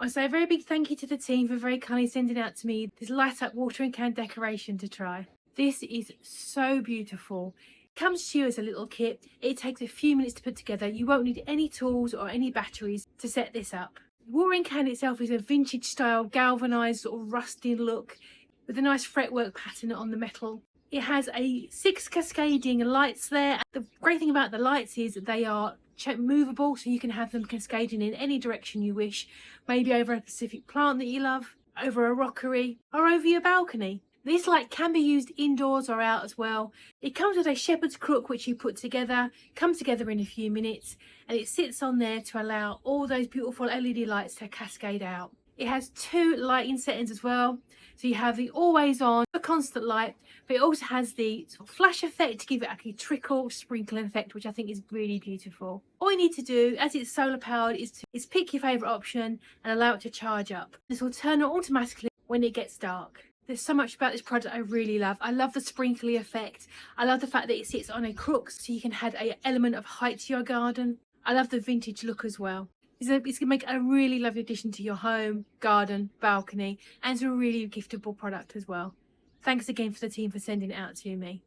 I say a very big thank you to the team for very kindly sending out to me this light up watering can decoration to try. This is so beautiful. Comes to you as a little kit. It takes a few minutes to put together. You won't need any tools or any batteries to set this up. The watering can itself is a vintage style galvanized sort of rusty look with a nice fretwork pattern on the metal. It has 6 cascading lights there. The great thing about the lights is they are movable, so you can have them cascading in any direction you wish, maybe over a specific plant that you love, over a rockery, or over your balcony. This light can be used indoors or out as well. It comes with a shepherd's crook which you put together, comes together in a few minutes, and it sits on there to allow all those beautiful LED lights to cascade out. It has 2 lighting settings as well, so you have the always on, a constant light, but it also has the sort of flash effect to give it like a trickle sprinkling effect, which I think is really beautiful. All you need to do, as it's solar powered, is pick your favourite option and allow it to charge up. This will turn on automatically when it gets dark. There's so much about this product I really love. I love the sprinkly effect. I love the fact that it sits on a crook so you can add an element of height to your garden. I love the vintage look as well. It's going to make a really lovely addition to your home, garden, balcony, and it's a really giftable product as well. Thanks again for the team for sending it out to me.